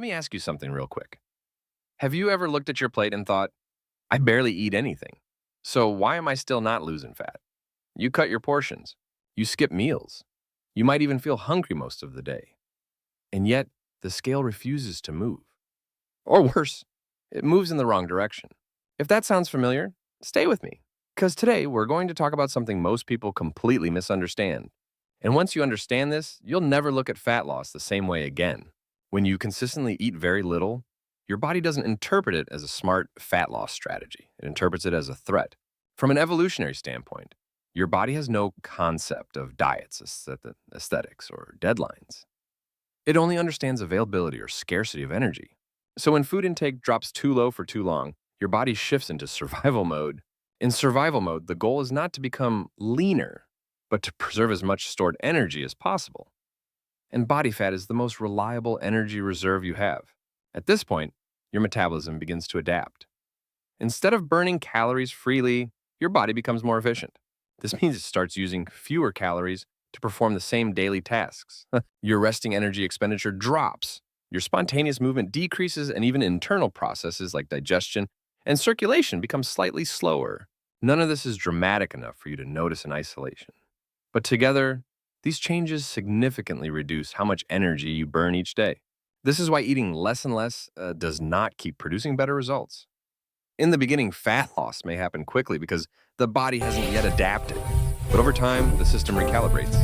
me ask you something real quick. Have you ever looked at your plate and thought, I barely eat anything, so why am I still not losing fat? You cut your portions. You skip meals. You might even feel hungry most of the day. And yet, the scale refuses to move. Or worse, it moves in the wrong direction. If that sounds familiar, stay with me, because today we're going to talk about something most people completely misunderstand. And once you understand this, you'll never look at fat loss the same way again. When you consistently eat very little, your body doesn't interpret it as a smart fat loss strategy. It interprets it as a threat. From an evolutionary standpoint, your body has no concept of diets, aesthetics, or deadlines. It only understands availability or scarcity of energy. So when food intake drops too low for too long, your body shifts into survival mode. In survival mode, the goal is not to become leaner, but to preserve as much stored energy as possible. And body fat is the most reliable energy reserve you have. At this point, your metabolism begins to adapt. Instead of burning calories freely, your body becomes more efficient. This means it starts using fewer calories to perform the same daily tasks. Your resting energy expenditure drops, your spontaneous movement decreases, and even internal processes like digestion and circulation become slightly slower. None of this is dramatic enough for you to notice in isolation. But together, these changes significantly reduce how much energy you burn each day. This is why eating less and less does not keep producing better results. In the beginning, fat loss may happen quickly because the body hasn't yet adapted. But over time, the system recalibrates.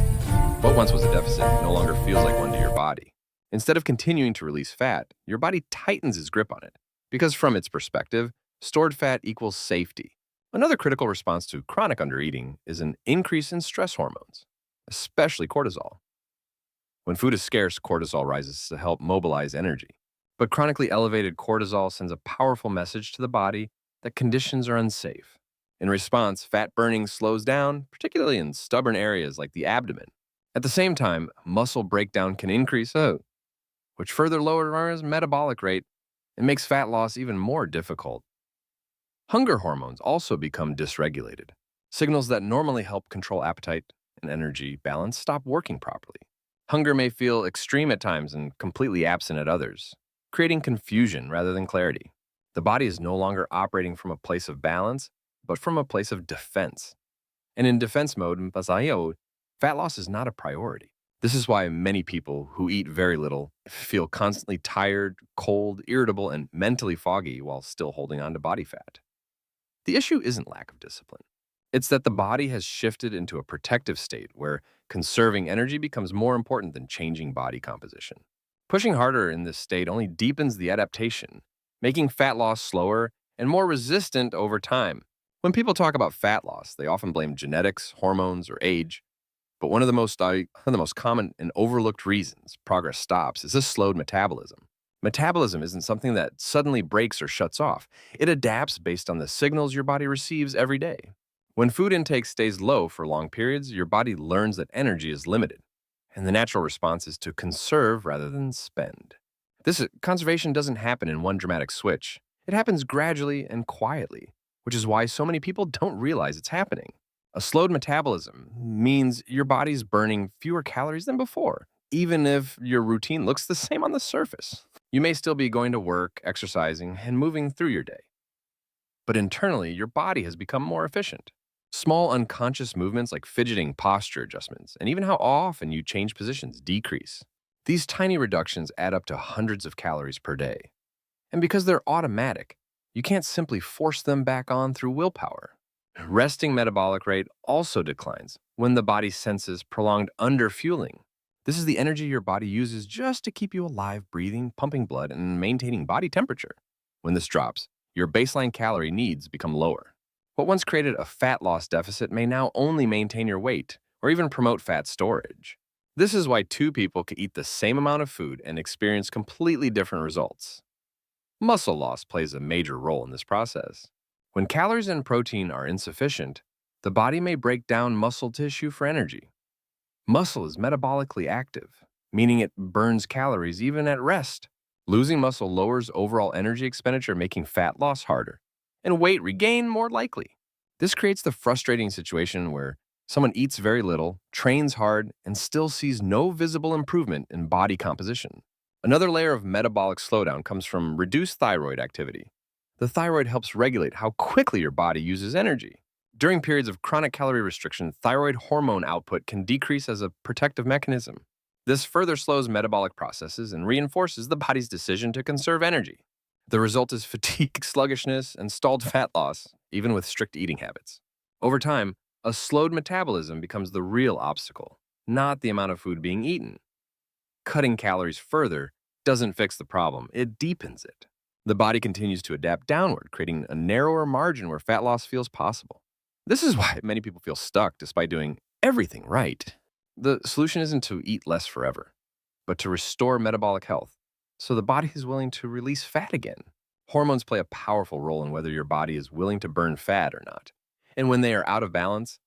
What once was a deficit no longer feels like one to your body. Instead of continuing to release fat, your body tightens its grip on it. Because from its perspective, stored fat equals safety. Another critical response to chronic undereating is an increase in stress hormones, especially cortisol. When food is scarce, cortisol rises to help mobilize energy. But chronically elevated cortisol sends a powerful message to the body that conditions are unsafe. In response, fat burning slows down, particularly in stubborn areas like the abdomen. At the same time, muscle breakdown can increase, which further lowers metabolic rate and makes fat loss even more difficult. Hunger hormones also become dysregulated. Signals that normally help control appetite and energy balance stop working properly. Hunger may feel extreme at times and completely absent at others, creating confusion rather than clarity. The body is no longer operating from a place of balance, but from a place of defense. And in defense mode, fat loss is not a priority. This is why many people who eat very little feel constantly tired, cold, irritable, and mentally foggy while still holding on to body fat. The issue isn't lack of discipline. It's that the body has shifted into a protective state where conserving energy becomes more important than changing body composition. Pushing harder in this state only deepens the adaptation, making fat loss slower and more resistant over time. When people talk about fat loss, they often blame genetics, hormones, or age. But one of the most common and overlooked reasons progress stops is a slowed metabolism. Metabolism isn't something that suddenly breaks or shuts off. It adapts based on the signals your body receives every day. When food intake stays low for long periods, your body learns that energy is limited, and the natural response is to conserve rather than spend. This conservation doesn't happen in one dramatic switch. It happens gradually and quietly, which is why so many people don't realize it's happening. A slowed metabolism means your body's burning fewer calories than before, even if your routine looks the same on the surface. You may still be going to work, exercising, and moving through your day. But internally, your body has become more efficient. Small unconscious movements like fidgeting, posture adjustments, and even how often you change positions decrease. These tiny reductions add up to hundreds of calories per day. And because they're automatic, you can't simply force them back on through willpower. Resting metabolic rate also declines when the body senses prolonged underfueling. This is the energy your body uses just to keep you alive, breathing, pumping blood, and maintaining body temperature. When this drops, your baseline calorie needs become lower. What once created a fat loss deficit may now only maintain your weight or even promote fat storage. This is why two people can eat the same amount of food and experience completely different results. Muscle loss plays a major role in this process. When calories and protein are insufficient, the body may break down muscle tissue for energy. Muscle is metabolically active, meaning it burns calories even at rest. Losing muscle lowers overall energy expenditure, making fat loss harder, and weight regain more likely. This creates the frustrating situation where someone eats very little, trains hard, and still sees no visible improvement in body composition. Another layer of metabolic slowdown comes from reduced thyroid activity. The thyroid helps regulate how quickly your body uses energy. During periods of chronic calorie restriction, thyroid hormone output can decrease as a protective mechanism. This further slows metabolic processes and reinforces the body's decision to conserve energy. The result is fatigue, sluggishness, and stalled fat loss, even with strict eating habits. Over time, a slowed metabolism becomes the real obstacle, not the amount of food being eaten. Cutting calories further doesn't fix the problem, it deepens it. The body continues to adapt downward, creating a narrower margin where fat loss feels possible. This is why many people feel stuck despite doing everything right. The solution isn't to eat less forever, but to restore metabolic health so the body is willing to release fat again. Hormones play a powerful role in whether your body is willing to burn fat or not. And when they are out of balance,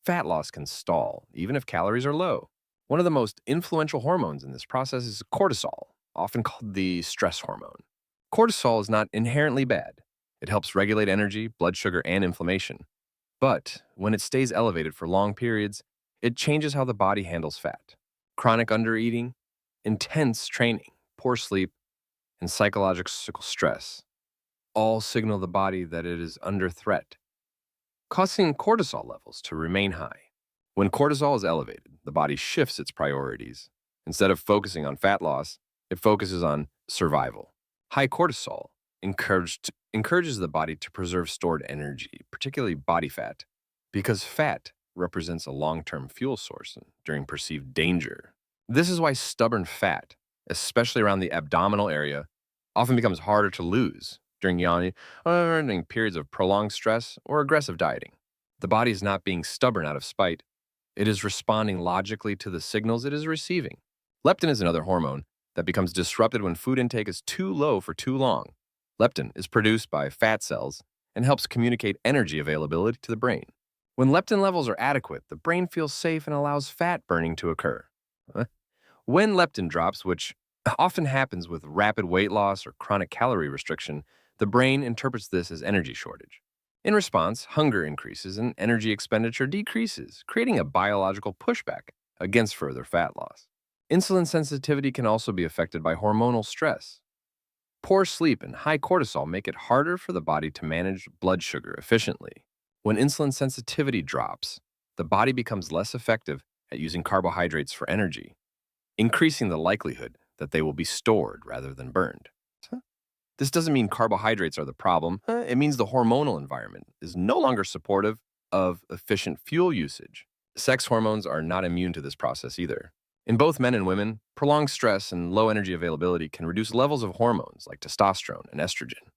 fat loss can stall, even if calories are low. One of the most influential hormones in this process is cortisol, often called the stress hormone. Cortisol is not inherently bad. It helps regulate energy, blood sugar, and inflammation. But when it stays elevated for long periods, it changes how the body handles fat. Chronic undereating, intense training, poor sleep, and psychological stress all signal the body that it is under threat, causing cortisol levels to remain high. When cortisol is elevated, the body shifts its priorities. Instead of focusing on fat loss, it focuses on survival. High cortisol encourages the body to preserve stored energy, particularly body fat, because fat represents a long-term fuel source during perceived danger. This is why stubborn fat, especially around the abdominal area, often becomes harder to lose during periods of prolonged stress or aggressive dieting. The body is not being stubborn out of spite. It is responding logically to the signals it is receiving. Leptin is another hormone that becomes disrupted when food intake is too low for too long. Leptin is produced by fat cells and helps communicate energy availability to the brain. When leptin levels are adequate, the brain feels safe and allows fat burning to occur. When leptin drops, which often happens with rapid weight loss or chronic calorie restriction, the brain interprets this as energy shortage. In response, hunger increases and energy expenditure decreases, creating a biological pushback against further fat loss. Insulin sensitivity can also be affected by hormonal stress. Poor sleep and high cortisol make it harder for the body to manage blood sugar efficiently. When insulin sensitivity drops, the body becomes less effective at using carbohydrates for energy, increasing the likelihood that they will be stored rather than burned. This doesn't mean carbohydrates are the problem. It means the hormonal environment is no longer supportive of efficient fuel usage. Sex hormones are not immune to this process either. In both men and women, prolonged stress and low energy availability can reduce levels of hormones like testosterone and estrogen.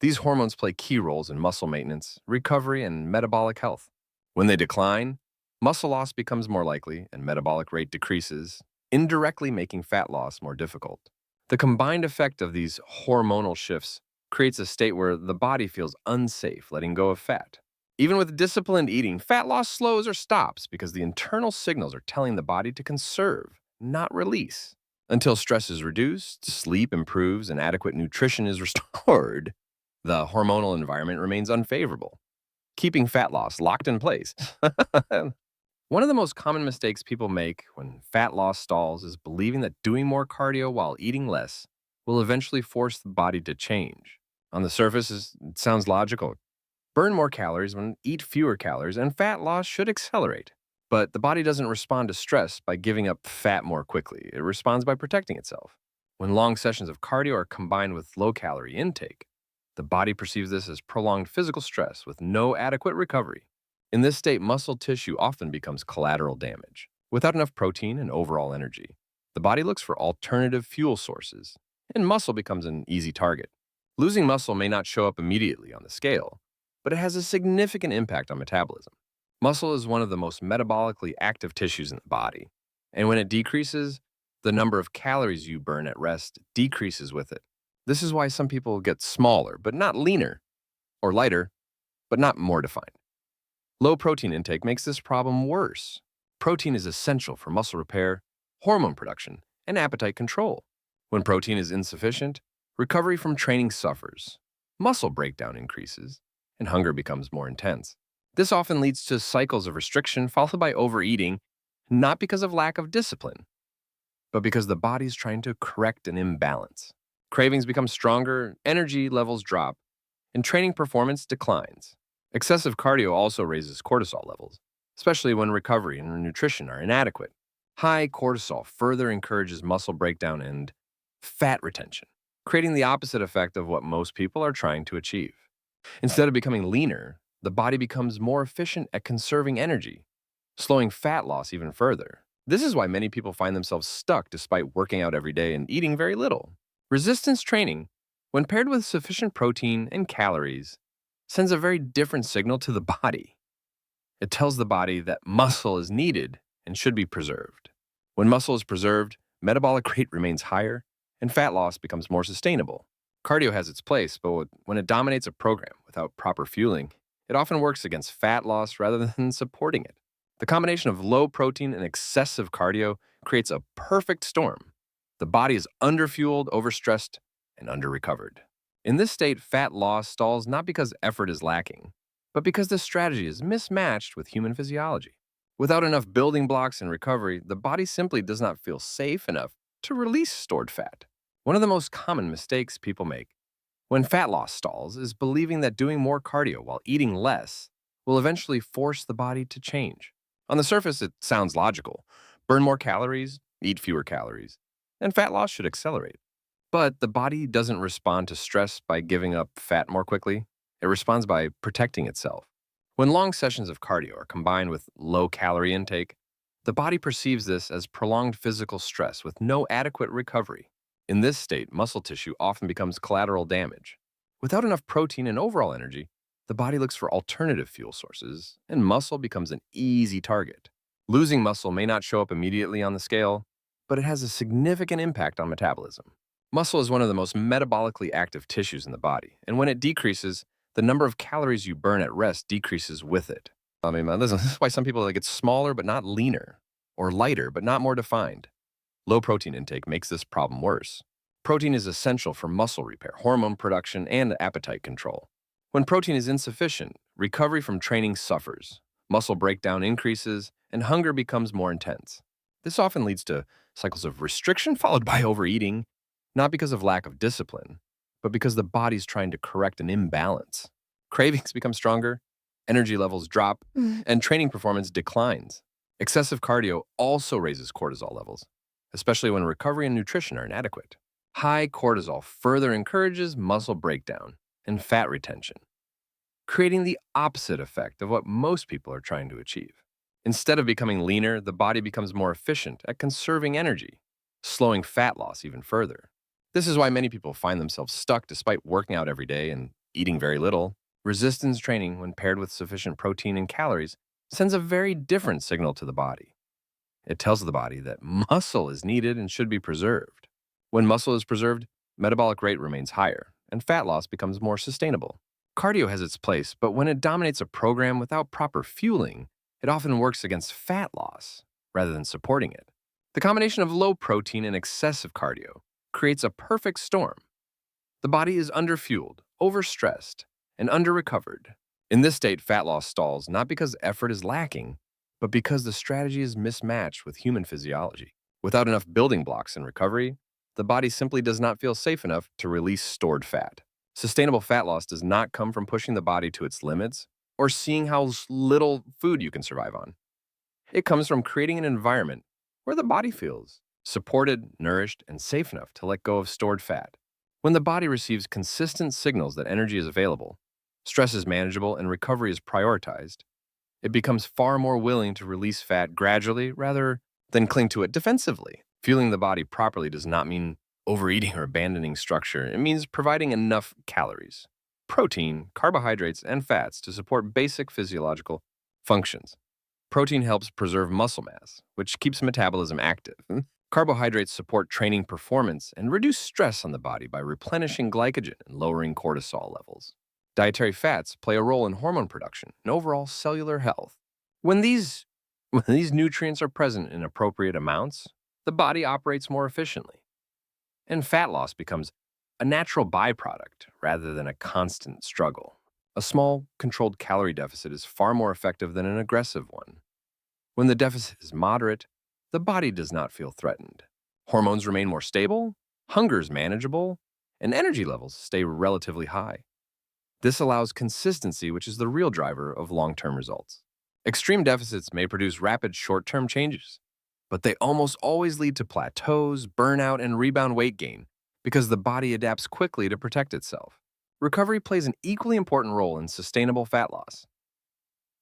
These hormones play key roles in muscle maintenance, recovery, and metabolic health. When they decline, muscle loss becomes more likely and metabolic rate decreases, indirectly making fat loss more difficult. The combined effect of these hormonal shifts creates a state where the body feels unsafe letting go of fat. Even with disciplined eating, fat loss slows or stops because the internal signals are telling the body to conserve, not release. Until stress is reduced, sleep improves, and adequate nutrition is restored, the hormonal environment remains unfavorable, keeping fat loss locked in place. One of the most common mistakes people make when fat loss stalls is believing that doing more cardio while eating less will eventually force the body to change. On the surface, it sounds logical. Burn more calories when eat fewer calories, and fat loss should accelerate. But the body doesn't respond to stress by giving up fat more quickly. It responds by protecting itself. When long sessions of cardio are combined with low-calorie intake, the body perceives this as prolonged physical stress with no adequate recovery. In this state, muscle tissue often becomes collateral damage. Without enough protein and overall energy, the body looks for alternative fuel sources, and muscle becomes an easy target. Losing muscle may not show up immediately on the scale, but it has a significant impact on metabolism. Muscle is one of the most metabolically active tissues in the body, and when it decreases, the number of calories you burn at rest decreases with it. This is why some people get smaller, but not leaner, or lighter, but not more defined. Low protein intake makes this problem worse. Protein is essential for muscle repair, hormone production, and appetite control. When protein is insufficient, recovery from training suffers, muscle breakdown increases, and hunger becomes more intense. This often leads to cycles of restriction followed by overeating, not because of lack of discipline, but because the body's trying to correct an imbalance. Cravings become stronger, energy levels drop, and training performance declines. Excessive cardio also raises cortisol levels, especially when recovery and nutrition are inadequate. High cortisol further encourages muscle breakdown and fat retention, creating the opposite effect of what most people are trying to achieve. Instead of becoming leaner, the body becomes more efficient at conserving energy, slowing fat loss even further. This is why many people find themselves stuck despite working out every day and eating very little. Resistance training, when paired with sufficient protein and calories, sends a very different signal to the body. It tells the body that muscle is needed and should be preserved. When muscle is preserved, metabolic rate remains higher and fat loss becomes more sustainable. Cardio has its place, but when it dominates a program without proper fueling, it often works against fat loss rather than supporting it. The combination of low protein and excessive cardio creates a perfect storm. The body is underfueled, overstressed, and under-recovered. In this state, fat loss stalls not because effort is lacking, but because the strategy is mismatched with human physiology. Without enough building blocks in recovery, the body simply does not feel safe enough to release stored fat. One of the most common mistakes people make when fat loss stalls is believing that doing more cardio while eating less will eventually force the body to change. On the surface, it sounds logical. Burn more calories, eat fewer calories, and fat loss should accelerate. But the body doesn't respond to stress by giving up fat more quickly. It responds by protecting itself. When long sessions of cardio are combined with low-calorie intake, the body perceives this as prolonged physical stress with no adequate recovery. In this state, muscle tissue often becomes collateral damage. Without enough protein and overall energy, the body looks for alternative fuel sources, and muscle becomes an easy target. Losing muscle may not show up immediately on the scale, but it has a significant impact on metabolism. Muscle is one of the most metabolically active tissues in the body, and when it decreases, the number of calories you burn at rest decreases with it. This is why some people get smaller but not leaner, or lighter but not more defined. Low protein intake makes this problem worse. Protein is essential for muscle repair, hormone production, and appetite control. When protein is insufficient, recovery from training suffers, muscle breakdown increases, and hunger becomes more intense. This often leads to cycles of restriction followed by overeating, not because of lack of discipline, but because the body's trying to correct an imbalance. Cravings become stronger, energy levels drop, and training performance declines. Excessive cardio also raises cortisol levels, especially when recovery and nutrition are inadequate. High cortisol further encourages muscle breakdown and fat retention, creating the opposite effect of what most people are trying to achieve. Instead of becoming leaner, the body becomes more efficient at conserving energy, slowing fat loss even further. This is why many people find themselves stuck despite working out every day and eating very little. Resistance training, when paired with sufficient protein and calories, sends a very different signal to the body. It tells the body that muscle is needed and should be preserved. When muscle is preserved, metabolic rate remains higher, and fat loss becomes more sustainable. Cardio has its place, but when it dominates a program without proper fueling, it often works against fat loss rather than supporting it. The combination of low protein and excessive cardio creates a perfect storm. The body is underfueled, overstressed, and under-recovered. In this state, fat loss stalls not because effort is lacking, but because the strategy is mismatched with human physiology. Without enough building blocks in recovery, the body simply does not feel safe enough to release stored fat. Sustainable fat loss does not come from pushing the body to its limits or seeing how little food you can survive on. It comes from creating an environment where the body feels supported, nourished, and safe enough to let go of stored fat. When the body receives consistent signals that energy is available, stress is manageable, and recovery is prioritized, it becomes far more willing to release fat gradually rather than cling to it defensively. Fueling the body properly does not mean overeating or abandoning structure. It means providing enough calories, protein, carbohydrates, and fats to support basic physiological functions. Protein helps preserve muscle mass, which keeps metabolism active. Carbohydrates support training performance and reduce stress on the body by replenishing glycogen and lowering cortisol levels. Dietary fats play a role in hormone production and overall cellular health. When these nutrients are present in appropriate amounts, the body operates more efficiently, and fat loss becomes a natural byproduct rather than a constant struggle. A small, controlled calorie deficit is far more effective than an aggressive one. When the deficit is moderate, the body does not feel threatened. Hormones remain more stable, hunger is manageable, and energy levels stay relatively high. This allows consistency, which is the real driver of long-term results. Extreme deficits may produce rapid short-term changes, but they almost always lead to plateaus, burnout, and rebound weight gain because the body adapts quickly to protect itself. Recovery plays an equally important role in sustainable fat loss.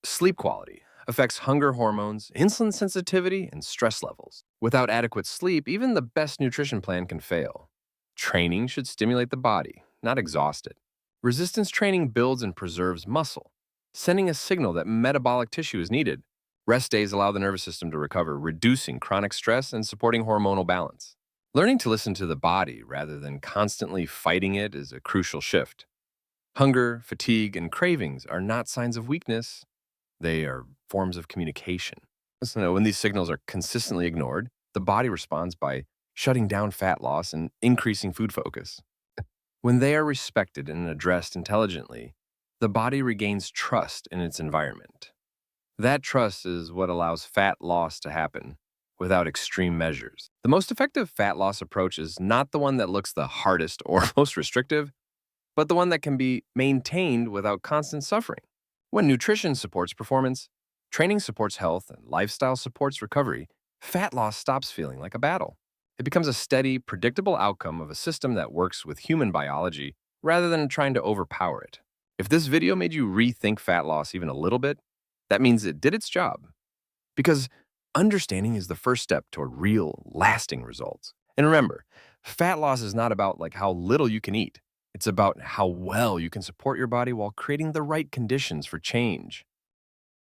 Sleep quality affects hunger hormones, insulin sensitivity, and stress levels. Without adequate sleep, even the best nutrition plan can fail. Training should stimulate the body, not exhaust it. Resistance training builds and preserves muscle, sending a signal that metabolic tissue is needed. Rest days allow the nervous system to recover, reducing chronic stress and supporting hormonal balance. Learning to listen to the body rather than constantly fighting it is a crucial shift. Hunger, fatigue, and cravings are not signs of weakness. They are forms of communication. So when these signals are consistently ignored, the body responds by shutting down fat loss and increasing food focus. When they are respected and addressed intelligently, the body regains trust in its environment. That trust is what allows fat loss to happen without extreme measures. The most effective fat loss approach is not the one that looks the hardest or most restrictive, but the one that can be maintained without constant suffering. When nutrition supports performance, training supports health, and lifestyle supports recovery, fat loss stops feeling like a battle. It becomes a steady, predictable outcome of a system that works with human biology rather than trying to overpower it. If this video made you rethink fat loss even a little bit, that means it did its job. Because understanding is the first step toward real, lasting results. And remember, fat loss is not about how little you can eat. It's about how well you can support your body while creating the right conditions for change.